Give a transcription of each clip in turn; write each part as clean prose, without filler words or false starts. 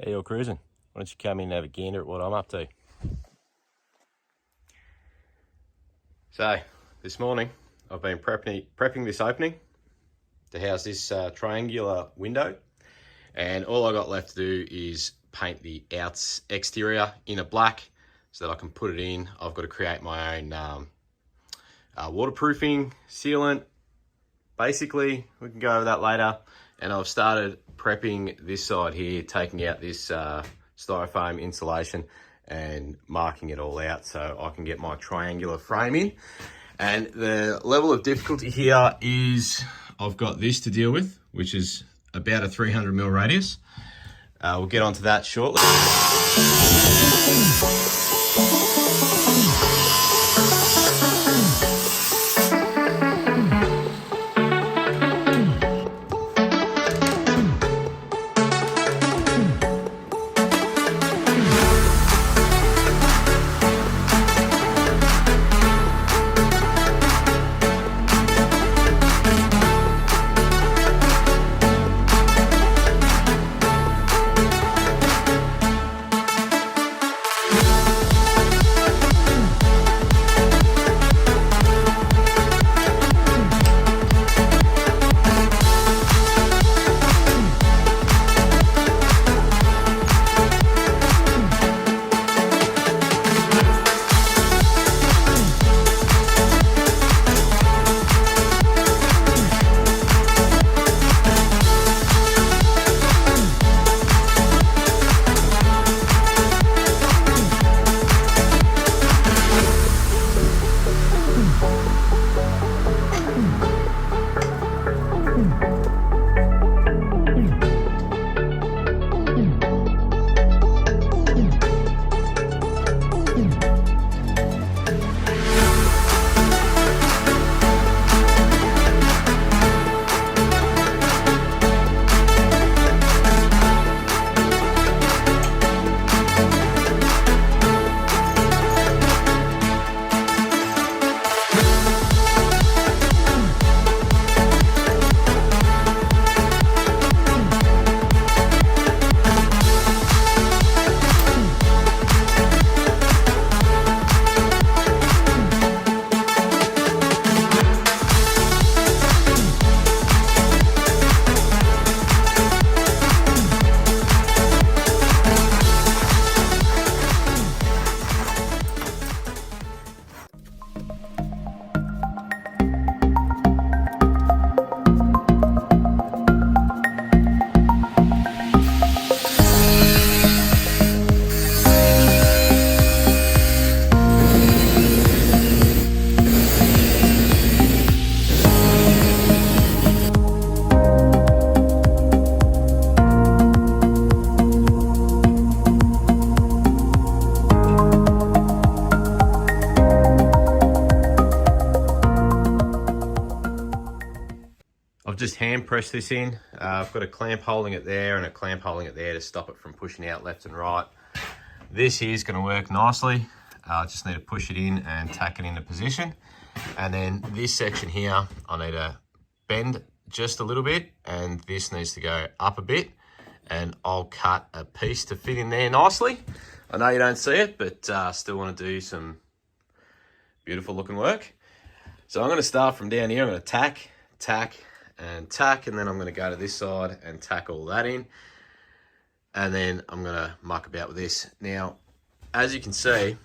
How you cruising? Why don't you come in and have a gander at what I'm up to? So, this morning I've been prepping this opening to house this triangular window, and all I got left to do is paint the exterior in a black so that I can put it in. I've got to create my own waterproofing sealant. Basically, we can go over that later. And I've started prepping this side here, taking out this styrofoam insulation and marking it all out so I can get my triangular frame in. And the level of difficulty here is I've got this to deal with, which is about a 300mm radius. We'll get onto that shortly. I've just hand pressed this in. I've got a clamp holding it there and a clamp holding it there to stop it from pushing out left and right. This here is going to work nicely. I just need to push it in and tack it into position. And then this section here, I need to bend just a little bit, and this needs to go up a bit, and I'll cut a piece to fit in there nicely. I know you don't see it, but still want to do some beautiful looking work. So I'm going to start from down here. I'm going to tack, and tack, and then I'm going to go to this side and tack all that in, and then I'm going to muck about with this. Now, as you can see,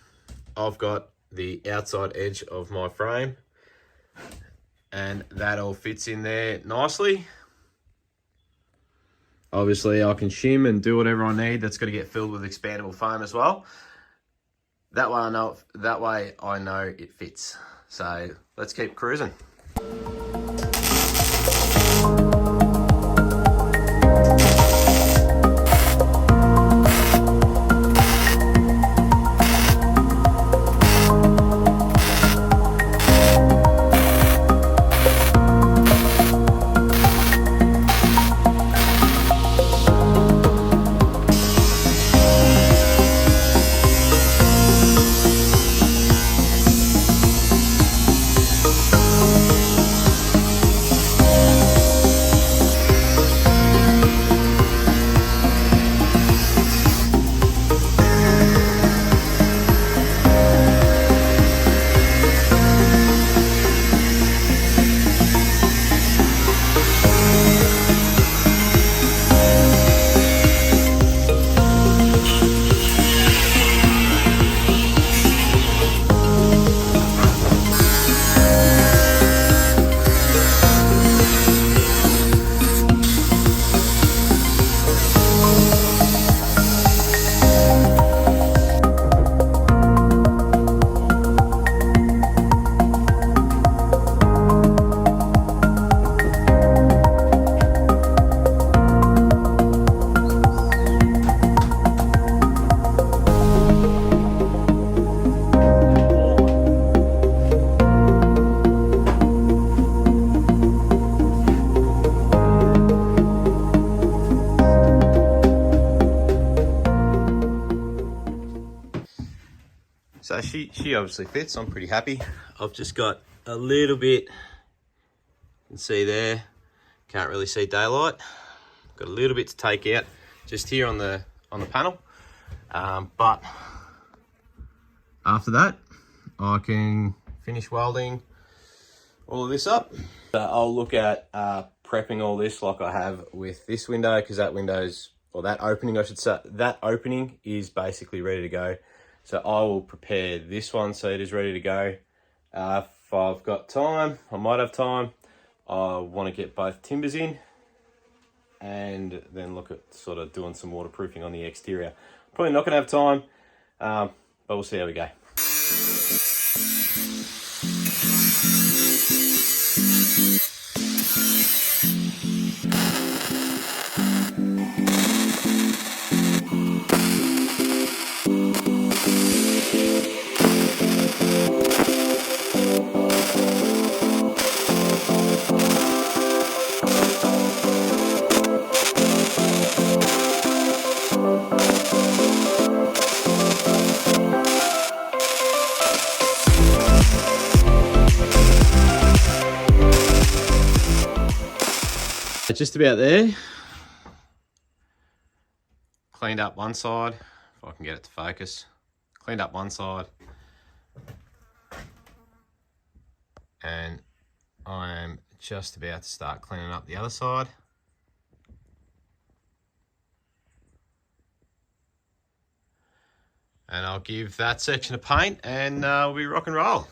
I've got the outside edge of my frame, and that all fits in there nicely. Obviously, I can shim and do whatever I need. That's got to get filled with expandable foam as well. That way I know it fits. So let's keep cruising. So she obviously fits. I'm pretty happy. I've just got a little bit, you can see there, can't really see daylight. Got a little bit to take out just here on the panel. But after that, I can finish welding all of this up. I'll look at prepping all this like I have with this window, because that window's, or that opening I should say, that opening is basically ready to go. So I will prepare this one so it is ready to go. If I've got time, I might have time, I want to get both timbers in and then look at sort of doing some waterproofing on the exterior. Probably not going to have time, but we'll see how we go. Just about there. Cleaned up one side, if I can get it to focus. Cleaned up one side. And I am just about to start cleaning up the other side. And I'll give that section a paint and we'll be rock and roll.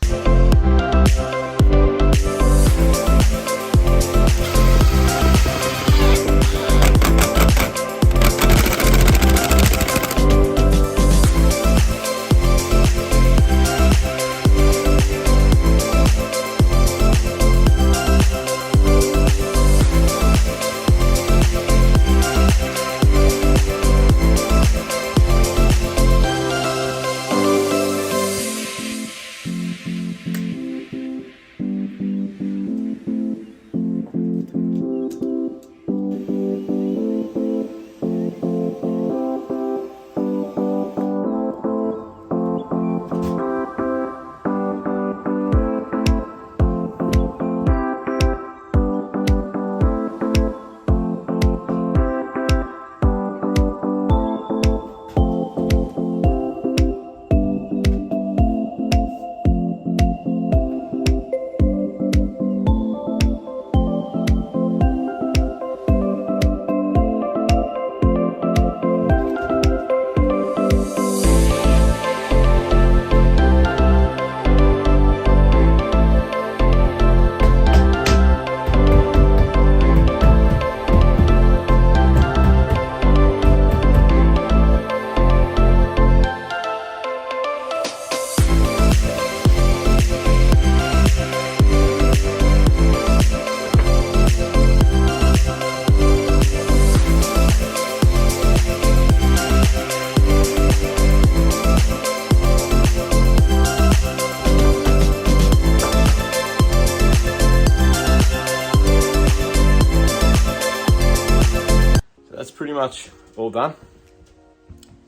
Pretty much all done.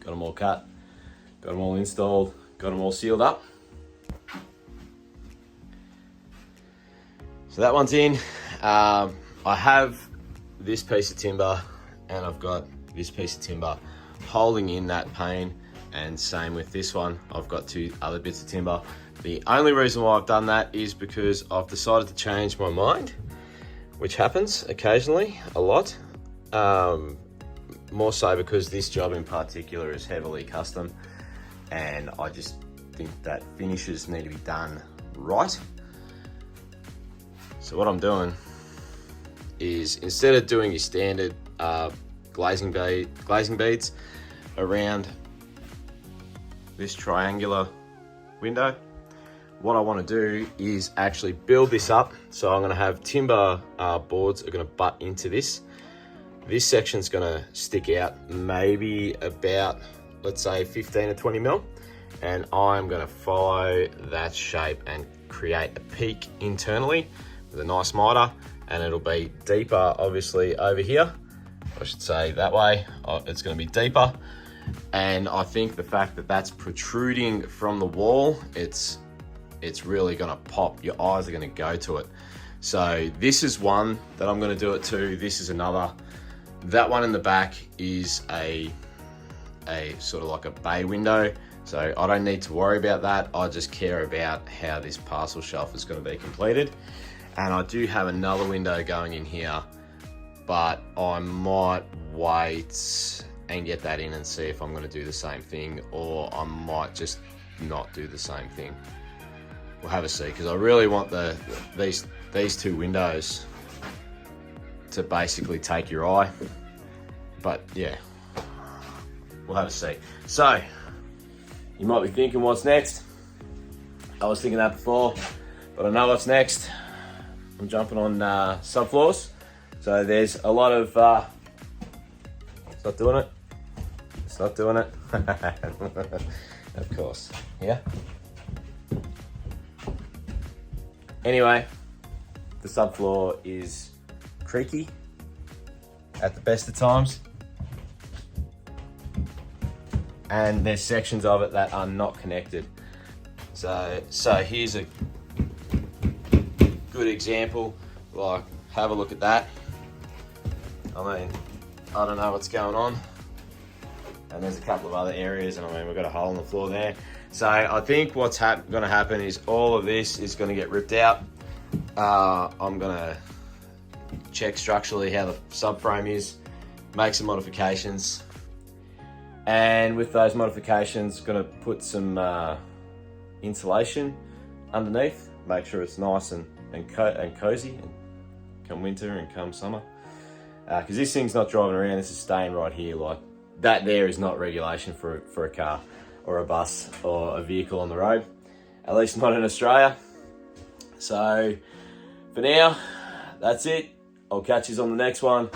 Got them all cut, got them all installed, got them all sealed up. So that one's in. I have this piece of timber and I've got this piece of timber holding in that pane, and same with this one. I've got two other bits of timber. The only reason why I've done that is because I've decided to change my mind, which happens occasionally, a lot. More so because this job in particular is heavily custom, and I just think that finishes need to be done right. So what I'm doing is, instead of doing your standard glazing beads around this triangular window, what I want to do is actually build this up. So I'm going to have timber boards are going to butt into this. This section's gonna stick out maybe about, let's say 15 or 20 mil. And I'm gonna follow that shape and create a peak internally with a nice miter, and it'll be deeper obviously over here. I should say that way, it's gonna be deeper. And I think the fact that that's protruding from the wall, it's really gonna pop. Your eyes are gonna go to it. So this is one that I'm gonna do it to. This is another. That one in the back is a sort of like a bay window. So I don't need to worry about that. I just care about how this parcel shelf is gonna be completed. And I do have another window going in here, but I might wait and get that in and see if I'm gonna do the same thing, or I might just not do the same thing. We'll have a see, because I really want these two windows to basically take your eye. But yeah, we'll have a see. So, you might be thinking, what's next? I was thinking that before, but I know what's next. I'm jumping on subfloors. So there's a lot of, it's not doing it. It's not doing it. Of course, yeah. Anyway, the subfloor is creaky at the best of times. And there's sections of it that are not connected. So here's a good example. Like, have a look at that. I mean, I don't know what's going on. And there's a couple of other areas, and I mean, we've got a hole in the floor there. So I think what's gonna happen is all of this is gonna get ripped out. I'm gonna check structurally how the subframe is, make some modifications. And with those modifications, gonna put some insulation underneath, make sure it's nice and cozy, and come winter and come summer. Because this thing's not driving around, this is staying right here. Like, that there is not regulation for a car or a bus or a vehicle on the road, at least not in Australia. So for now, that's it. I'll catch you on the next one.